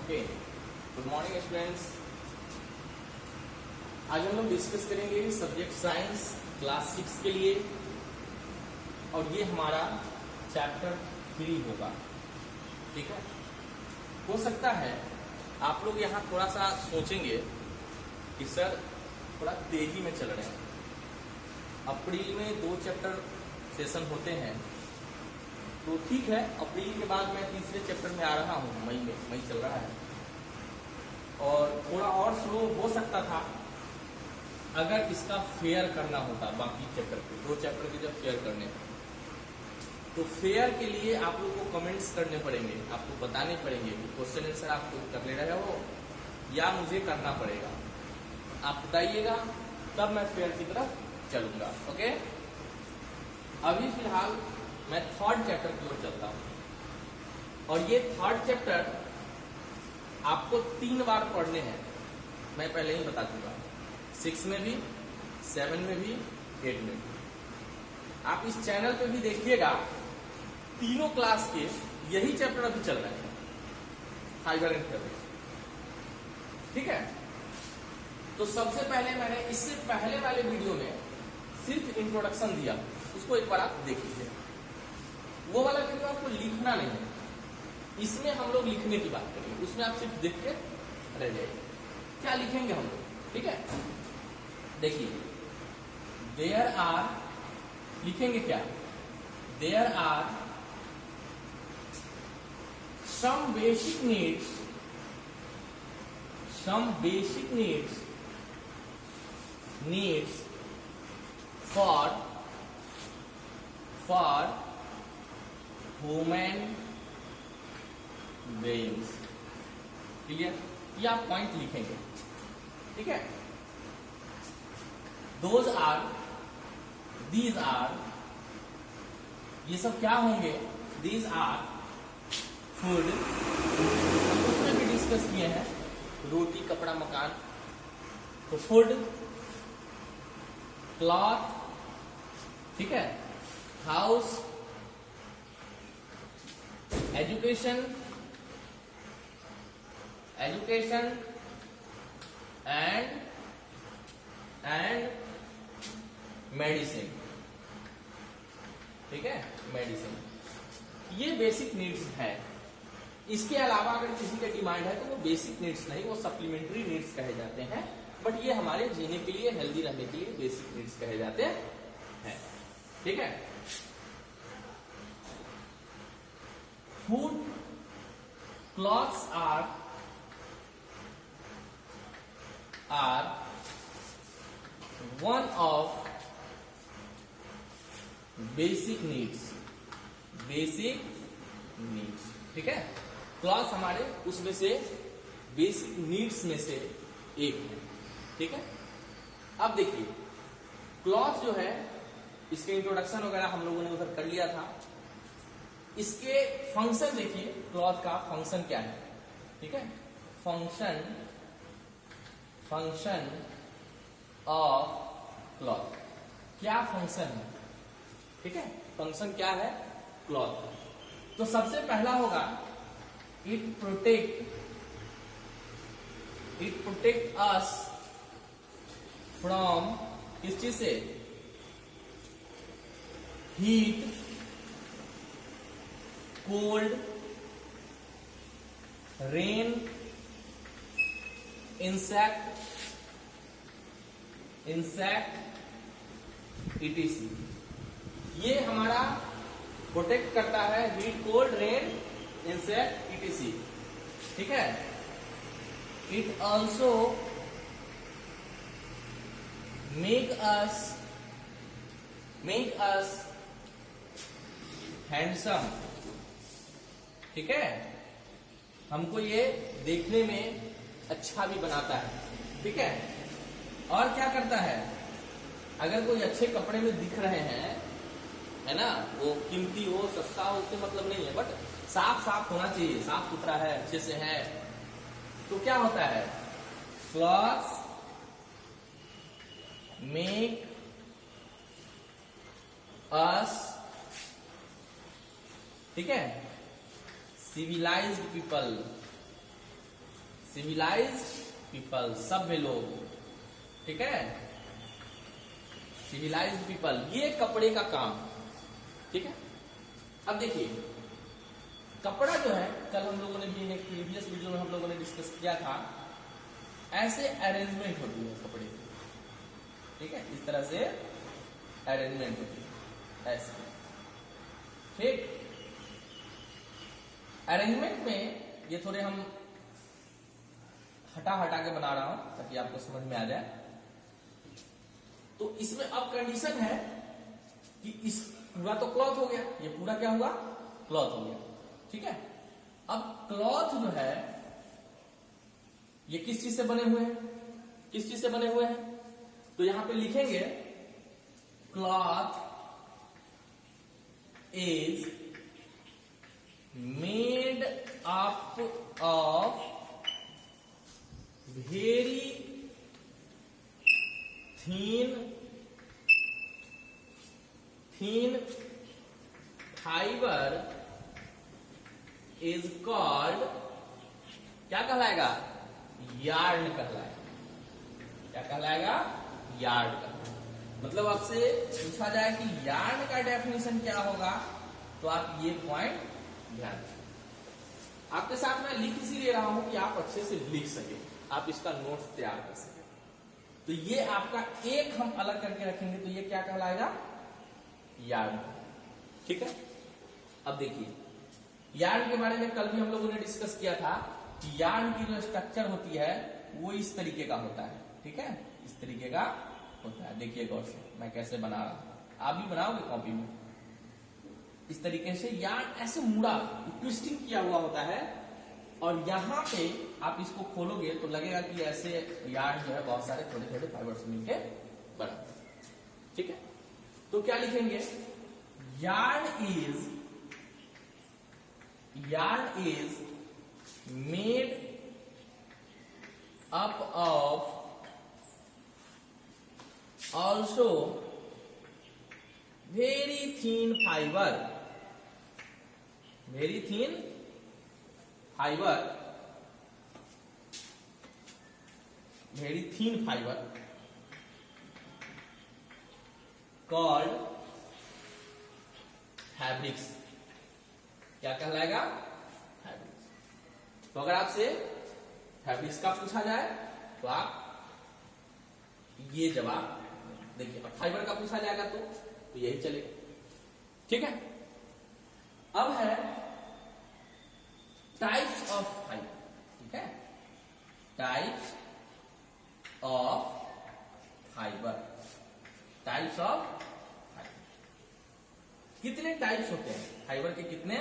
Okay, good morning students. आज हम लोग डिस्कस करेंगे सब्जेक्ट साइंस क्लास 6 के लिए, और ये हमारा चैप्टर 3 होगा। ठीक है, हो सकता है आप लोग यहाँ थोड़ा सा सोचेंगे कि सर थोड़ा तेजी में चल रहे हैं, अप्रैल में 2 चैप्टर सेशन होते हैं, तो ठीक है, अप्रैल के बाद मैं तीसरे चैप्टर में आ रहा हूँ, मई चल रहा है, और थोड़ा और स्लो हो सकता था अगर इसका फेयर करना होता। बाकी चैप्टर के 2 चैप्टर के जब फेयर करने हैं तो फेयर के लिए आप लोग को कमेंट्स करने पड़ेंगे, आपको बताने पड़ेंगे कि क्वेश्चन आंसर आप कर ले रहे हो या मुझे करना पड़ेगा। आप बताइएगा तब मैं फेयर की तरफ चलूंगा। ओके, अभी फिलहाल मैं 3rd चैप्टर की ओर चलता हूं, और ये 3rd चैप्टर आपको 3 बार पढ़ने हैं। मैं पहले ही बता दूंगा, 6 में भी, 7 में भी, 8 में भी। आप इस चैनल पे भी देखिएगा, तीनों क्लास के यही चैप्टर अभी चल रहे हैं, फाइबर एंड फेब्रिक। ठीक है, तो सबसे पहले मैंने इससे पहले वाले वीडियो में सिर्फ इंट्रोडक्शन दिया, उसको एक बार आप देख लीजिए। वो वाला वीडियो आपको लिखना नहीं है, इसमें हम लोग लिखने की बात करेंगे, उसमें आप सिर्फ देख के रह जाइए। क्या लिखेंगे हम लोग, ठीक है। देखिए, देयर आर, लिखेंगे क्या, there are some basic needs for human beings। Clear, ये आप पॉइंट लिखेंगे, ठीक है। these are, ये सब क्या होंगे, these are फूड, हम उसमें भी डिस्कस किए हैं, रोटी कपड़ा मकान। तो फूड, क्लॉथ, ठीक है, हाउस, एजुकेशन एंड मेडिसिन। ठीक है, मेडिसिन, ये बेसिक नीड्स है। इसके अलावा अगर किसी का डिमांड है तो वो बेसिक नीड्स नहीं, वो सप्लीमेंट्री नीड्स कहे जाते हैं, बट ये हमारे जीने के लिए, हेल्दी रहने के लिए बेसिक नीड्स कहे जाते हैं। ठीक है, food, clothes are one of basic needs. ठीक है, क्लॉथ हमारे उसमें से बेसिक नीड्स में से एक है। ठीक है, अब देखिए, क्लॉथ जो है, इसके इंट्रोडक्शन वगैरह हम लोगों ने उधर कर लिया था। इसके फंक्शन देखिए, क्लॉथ का फंक्शन क्या है। ठीक है, फंक्शन ऑफ क्लॉथ, क्या फंक्शन है। ठीक है, फंक्शन क्या है क्लॉथ। तो सबसे पहला होगा, इट प्रोटेक्ट अस फ्रॉम, किस चीज से, heat, cold, rain, insect etc। ये हमारा प्रोटेक्ट करता है, heat, cold, rain, insect etc। ठीक है, it also make us handsome. ठीक है, हमको ये देखने में अच्छा भी बनाता है। ठीक है, और क्या करता है, अगर कोई अच्छे कपड़े में दिख रहे हैं, है ना, वो कीमती हो सस्ता हो उससे मतलब नहीं है, बट साफ होना चाहिए, साफ सुथरा है, अच्छे से है, तो क्या होता है, क्लॉथ्स मेक अस, ठीक है, सिविलाइज्ड पीपल, सिविलाइज्ड पीपल, सभ्य लोग, ठीक है, सिविलाइज्ड पीपल, ये कपड़े का काम, ठीक है। अब देखिए कपड़ा जो है, कल हम लोगों ने भी एक प्रीवियस वीडियो में हम लोगों ने डिस्कस किया था, ऐसे अरेंजमेंट होती है कपड़े की, ठीक है, इस तरह से अरेंजमेंट होती है ऐसे, ठीक। अरेंजमेंट में ये थोड़े हम हटा हटा के बना रहा हूं ताकि आपको समझ में आ जाए। तो इसमें अब कंडीशन है कि इस पूरा तो क्लॉथ हो गया, ये पूरा क्या हुआ, क्लॉथ हो गया, ठीक है। अब क्लॉथ जो है ये किस चीज से बने हुए हैं, किस चीज से बने हुए हैं, तो यहां पे लिखेंगे cloth is made up of very thin fiber is called, क्या कहलाएगा, यार्न कहलाएगा, क्या कहलाएगा, यार्न कहलाएगा। मतलब आपसे पूछा जाए कि यार्न का डेफिनेशन क्या होगा, तो आप ये पॉइंट ध्यान रखें। आपके साथ मैं लिख इसीलिए रहा हूं कि आप अच्छे से लिख सके, आप इसका नोट्स तैयार कर सके। तो ये आपका एक हम अलग करके रखेंगे, तो ये क्या कहलाएगा, यार्न, ठीक है। अब देखिए यार्न के बारे में कल भी हम लोगों ने डिस्कस किया था कि यार्न की जो स्ट्रक्चर होती है वो इस तरीके का होता है, ठीक है, इस तरीके का होता है। देखिए गौर से मैं कैसे बना रहा हूं, आप भी बनाओगे कॉपी में, इस तरीके से यार्न ऐसे मुड़ा ट्विस्टिंग किया हुआ होता है, और यहां पे आप इसको खोलोगे तो लगेगा कि ऐसे यार्न जो है बहुत सारे थोड़े थोड़े फाइबर से मिलके बना, ठीक है। तो क्या लिखेंगे, yarn is made up of also very thin fibre, very thin fibre, very thin fibre called fabrics, क्या कहलाएगा, फैब्रिक्स। तो अगर आपसे फैब्रिक्स का पूछा जाए तो आप ये जवाब देखिए, अब फाइबर का पूछा जाएगा तो यही चलेगा, ठीक है। अब है टाइप्स ऑफ फाइबर, ठीक है, types of fibre, types of fibre, कितने टाइप्स होते हैं फाइबर के, कितने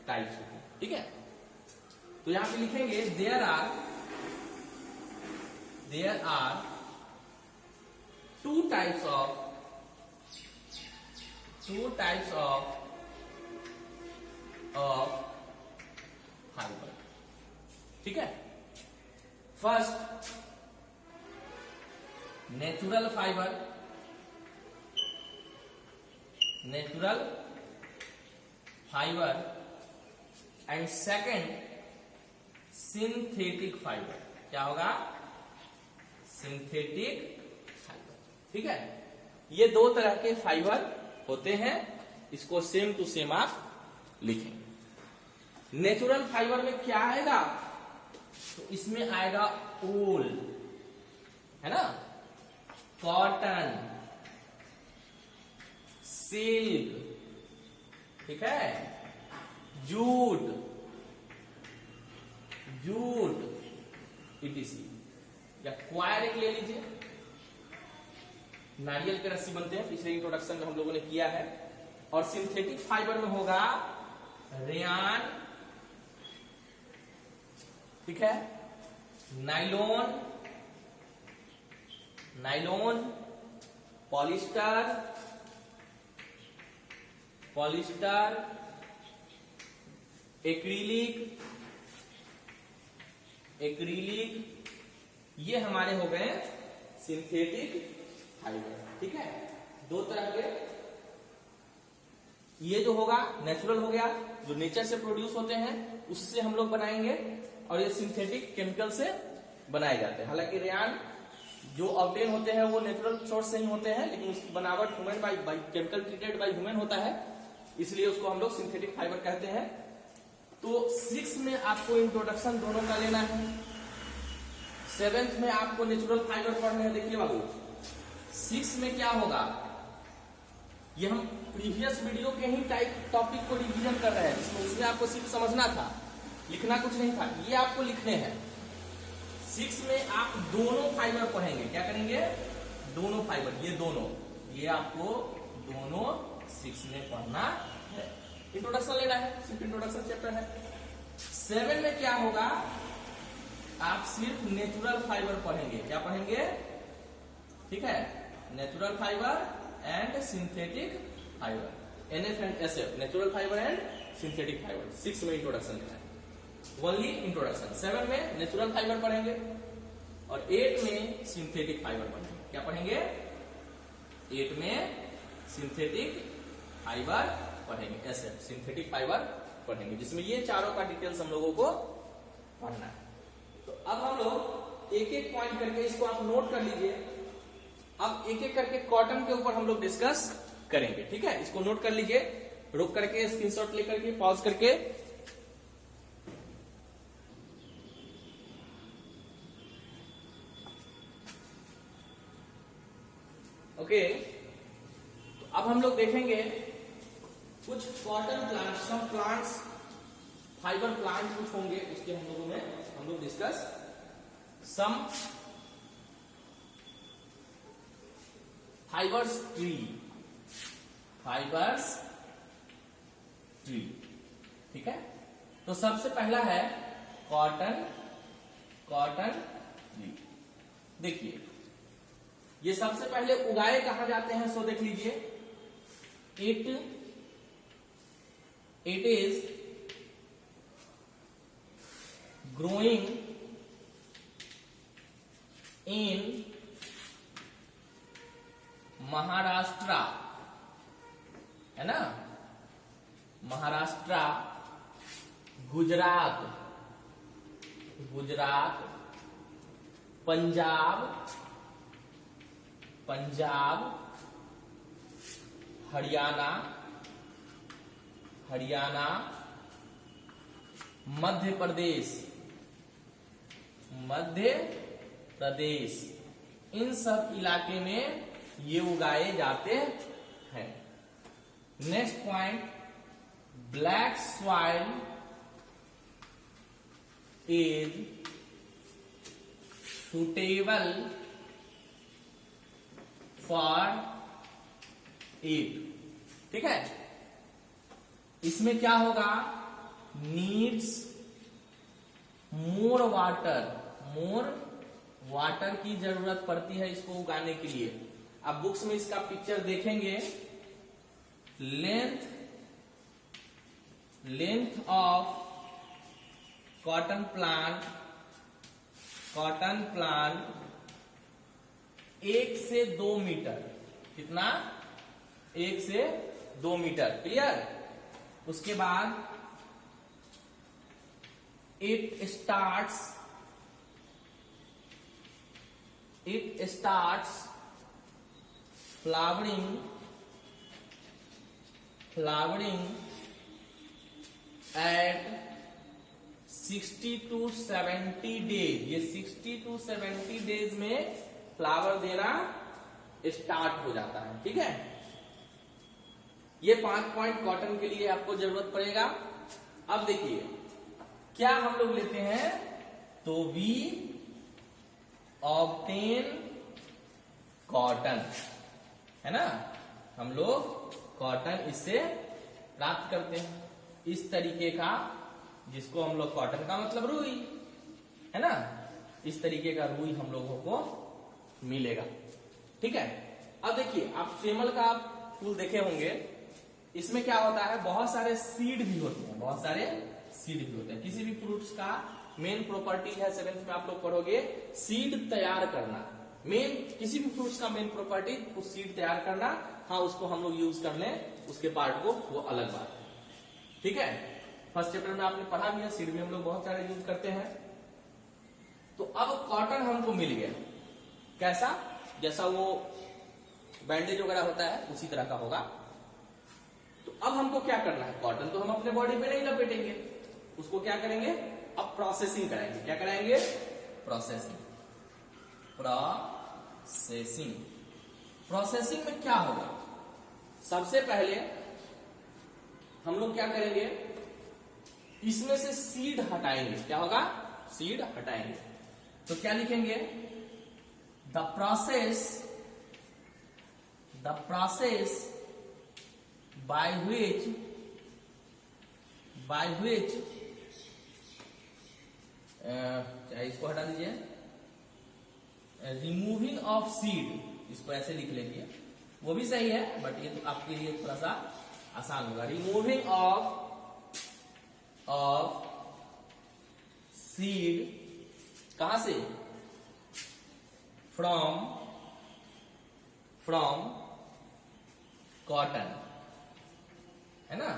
टाइप्स होते हैं, ठीक है। तो यहां पे लिखेंगे there are two types of fibre, ठीक है। First natural fibre, and second synthetic fibre, क्या होगा, सिंथेटिक फाइबर, ठीक है। ये दो तरह के फाइबर होते हैं, इसको सेम टू सेम आप लिखेंगे। नेचुरल फाइबर में क्या आएगा, तो इसमें आएगा वूल, है ना, कॉटन, सिल्क, ठीक है, जूट इटीसी, या क्वायर एक ले लीजिए, नारियल के रस्सी बनते हैं, पिछले इंट्रोडक्शन में हम लोगों ने किया है। और सिंथेटिक फाइबर में होगा रेयान, ठीक है, नाइलॉन, पॉलिस्टर, एक्रिलिक, ये हमारे हो गए सिंथेटिक फाइबर, ठीक है। दो तरह के, ये जो होगा नेचुरल हो गया, जो नेचर से प्रोड्यूस होते हैं उससे हम लोग बनाएंगे, और ये सिंथेटिक केमिकल से बनाए जाते हैं। हालांकि रेयान जो ऑब्टेन होते हैं वो नेचुरल सोर्स से ही होते हैं, लेकिन उसकी बनावट human by chemical treated by human होता है, इसलिए उसको हम लोग सिंथेटिक फाइबर कहते हैं। तो 6 में आपको इंट्रोडक्शन दोनों का लेना है, 7th में आपको नेचुरल फाइबर पढ़ने हैं। देखिए बाबू 6 में क्या होगा, ये हम प्रीवियस वीडियो के ही टाइप टॉपिक को रिवीजन कर रहे हैं, जिसमें उसमें आपको सिर्फ समझना था, लिखना कुछ नहीं था, ये आपको लिखने हैं। 6 में आप दोनों फाइबर पढ़ेंगे, क्या करेंगे, दोनों फाइबर, ये दोनों, ये आपको दोनों 6 में पढ़ना है। इंट्रोडक्शन लेना है, सिर्फ इंट्रोडक्शन चैप्टर है। 7 में क्या होगा, आप सिर्फ नेचुरल फाइबर पढ़ेंगे, क्या पढ़ेंगे, ठीक है, natural fibre and synthetic fibre, NF and SF, natural fibre and synthetic fibre. 6 में इंट्रोडक्शन लेना है, ओनली इंट्रोडक्शन। 7 में नेचुरल फाइबर पढ़ेंगे और 8 में सिंथेटिक फाइबर पढ़ेंगे। क्या पढ़ेंगे, 8 में सिंथेटिक फाइबर पढ़ेंगे, ऐसे सिंथेटिक फाइबर पढ़ेंगे, जिसमें ये चारों का डिटेल्स हम लोगों को पढ़ना है। तो अब हम लोग एक एक पॉइंट करके इसको आप नोट कर लीजिए। अब एक एक करके कॉटन के ऊपर हम लोग डिस्कस करेंगे, ठीक है, इसको नोट कर लीजिए, रुक करके स्क्रीनशॉट लेकर के पॉज करके। ओके, तो अब हम लोग देखेंगे कुछ cotton plant, some plants, fibre plant कुछ होंगे, उसके हम लोगों में हम लोग discuss some fibres tree, fibres tree, ठीक है। तो सबसे पहला है कॉटन, कॉटन ट्री। देखिए ये सबसे पहले उगाए कहा जाते हैं, सो देख लीजिए, it is growing in Maharashtra, है ना, महाराष्ट्र, गुजरात, गुजरात, पंजाब, पंजाब, हरियाणा, हरियाणा, मध्य प्रदेश, मध्य प्रदेश, इन सब इलाके में ये उगाए जाते हैं। Next point, black soil is suitable for it, ठीक है। इसमें क्या होगा, needs more water, more water की जरूरत पड़ती है इसको उगाने के लिए। आप बुक्स में इसका पिक्चर देखेंगे, length of cotton plant, cotton plant 1 से 2 मीटर, कितना, 1 से 2 मीटर, क्लियर। उसके बाद it starts flowering at 60 to 70 days, ये 60 to 70 डेज में फ्लावर देना स्टार्ट हो जाता है, ठीक है। ये 5 पॉइंट कॉटन के लिए आपको जरूरत पड़ेगा। अब देखिए क्या हम लोग लेते हैं, तो वी ऑब्टेन कॉटन, है ना, हम लोग कॉटन इससे प्राप्त करते हैं, इस तरीके का, जिसको हम लोग कॉटन का मतलब रुई, है ना, इस तरीके का रुई हम लोगों को मिलेगा, ठीक है। अब देखिए आप सेमल का फूल देखे होंगे, इसमें क्या होता है, बहुत सारे सीड भी होते हैं, बहुत सारे सीड भी होते हैं। किसी भी फ्रूट्स का मेन प्रॉपर्टी है, 7th में आप लोग पढ़ोगे, सीड तैयार करना। मेन किसी भी फ्रूट्स का मेन प्रॉपर्टी उस सीड तैयार करना, हाँ उसको हम लोग यूज कर लें उसके पार्ट को, वो अलग बात है, ठीक है। फर्स्ट चैप्टर में आपने पढ़ा भी है, सीड भी हम लोग बहुत सारे यूज करते हैं। तो अब कॉटन हमको मिल गया, कैसा, जैसा वो बैंडेज वगैरह होता है उसी तरह का होगा। तो अब हमको क्या करना है, कॉटन तो हम अपने बॉडी पे नहीं लपेटेंगे, उसको क्या करेंगे, अब प्रोसेसिंग कराएंगे। क्या कराएंगे, प्रोसेसिंग। प्रोसेसिंग, प्रोसेसिंग में क्या होगा, सबसे पहले हम लोग क्या करेंगे, इसमें से सीड हटाएंगे। क्या होगा, सीड हटाएंगे। तो क्या लिखेंगे, द प्रोसेस by which इसको हटा दीजिए, रिमूविंग ऑफ सीड, इसको ऐसे लिख लेंगे, वो भी सही है बट ये तो आपके लिए थोड़ा सा आसान होगा। रिमूविंग ऑफ सीड, कहां से, फ्रॉम कॉटन, है ना।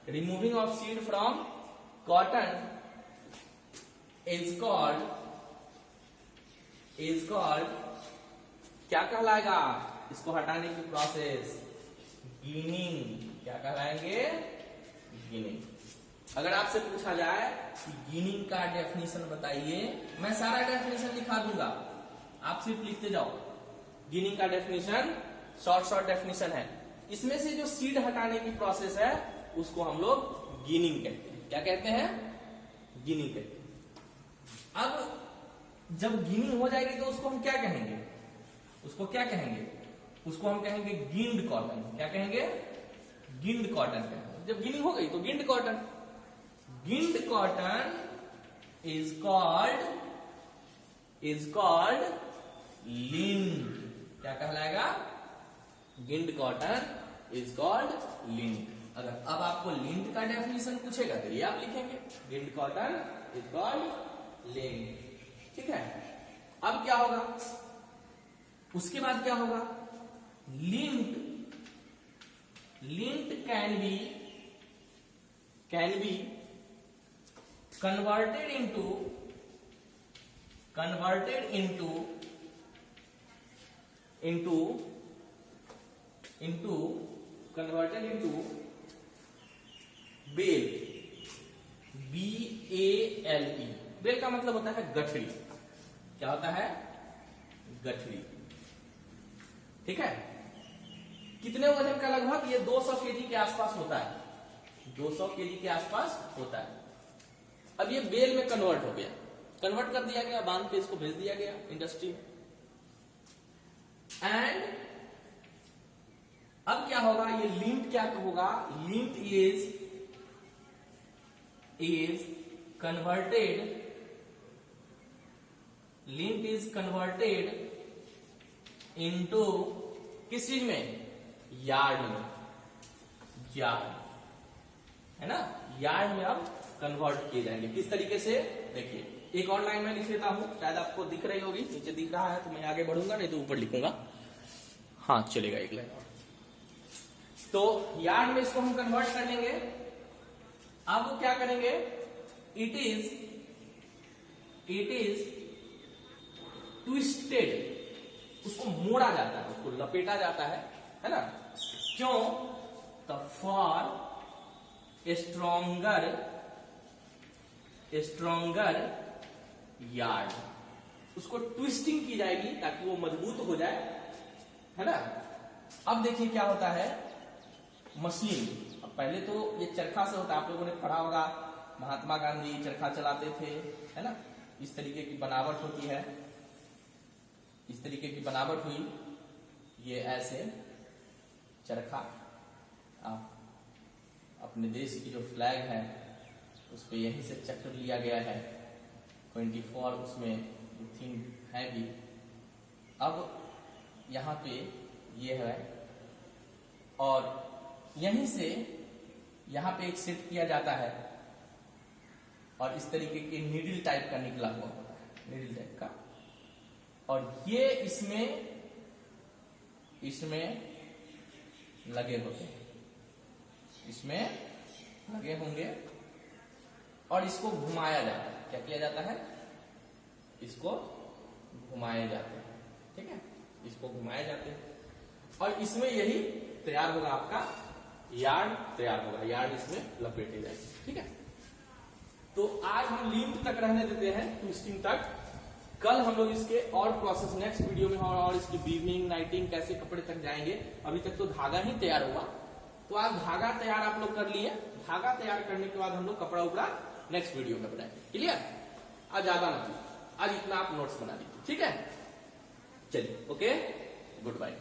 Removing of seed from cotton is called क्या कहलाएगा, इसको हटाने की प्रोसेस गिनिंग। क्या कहलाएंगे, गिनिंग। अगर आपसे पूछा जाए कि गिनिंग का डेफिनेशन बताइए, मैं सारा डेफिनेशन लिखा दूंगा, आप सिर्फ लिखते जाओ। गिनिंग का डेफिनेशन शॉर्ट डेफिनेशन है, इसमें से जो सीड हटाने की प्रोसेस है उसको हम लोग गिनिंग कहते हैं। क्या कहते हैं, गिनिंग कहते हैं। अब जब गिनिंग हो जाएगी तो उसको हम क्या कहेंगे, उसको हम कहेंगे गिन्ड कॉटन। क्या कहेंगे, गिन्ड कॉटन कहेंगे। जब गिनिंग हो गई तो गिन्ड कॉटन इज कॉल्ड लिंड। क्या कहलाएगा, गिन्ड कॉटन इज कॉल्ड लिंड। अगर अब आपको लिंड का डेफिनेशन पूछेगा तो ये आप लिखेंगे, ginned cotton is called lint. ठीक है, अब क्या होगा, उसके बाद क्या होगा, lint can be converted into bale, BALE। Bale का मतलब होता है गठरी। क्या होता है, गठरी। ठीक है, कितने वजन का, लगभग ये 200 केजी के आसपास होता है, 200 केजी के आसपास होता है। अब ये बेल में कन्वर्ट हो गया, कन्वर्ट कर दिया गया, बांध के इसको भेज दिया गया इंडस्ट्री में। एंड अब क्या होगा, ये लिंट क्या होगा, लिंट इज कन्वर्टेड इनटू किस चीज में, यार्ड में, है ना, यार्ड में अब कन्वर्ट किए जाएंगे। किस तरीके से, देखिए एक और लाइन में लिख लेता हूं, शायद आपको दिख रही होगी, नीचे दिख रहा है तो मैं आगे बढ़ूंगा, नहीं तो ऊपर लिखूंगा। हाँ चलेगा, एक लाइन और। तो यार्ड में इसको हम कन्वर्ट कर लेंगे। अब वो क्या करेंगे, इट इज ट्विस्टेड, उसको मोड़ा जाता है, उसको लपेटा जाता है ना। क्यों, तो फॉर स्ट्रॉन्गर यार्ड, उसको ट्विस्टिंग की जाएगी ताकि वो मजबूत हो जाए, है ना। अब देखिए क्या होता है, मशीन। अब पहले तो ये चरखा से होता है, आप लोगों ने पढ़ा होगा, महात्मा गांधी चरखा चलाते थे, है ना। इस तरीके की बनावट होती है, इस तरीके की बनावट हुई, ये ऐसे चरखा। आप अपने देश की जो फ्लैग है उस पे यहीं से चक्र लिया गया है, 24 उसमें थीम है भी। अब यहाँ पे ये है और यहीं से यहाँ पे एक सेट किया जाता है और इस तरीके के नीडल टाइप का निकला हुआ होता है, नीडल टाइप का, और ये इसमें लगे होते हैं, इसमें लगे होंगे और इसको घुमाया जाता है। क्या किया जाता है? इसको घुमाए जाते हैं। ठीक है, इसको घुमाए जाते हैं और इसमें यही तैयार होगा, आपका यार्ड तैयार होगा। यार्ड इसमें लपेटे जाएंगे। ठीक है, तो आज हम लिंक तक रहने देते हैं, ट्विस्टिंग तक। कल हम लोग इसके और प्रोसेस नेक्स्ट वीडियो में और इसकी वीविंग, नाइटिंग, कैसे कपड़े तक जाएंगे। अभी तक तो धागा ही तैयार हुआ, तो आज धागा तैयार आप लोग कर लिए। धागा तैयार करने के बाद हम लोग कपड़ा उपड़ा नेक्स्ट वीडियो में बनाएंगे। क्लियर? आज ज्यादा मतलब, आज इतना आप नोट्स बना लीजिए। ठीक है, चलिए, ओके, गुड बाय।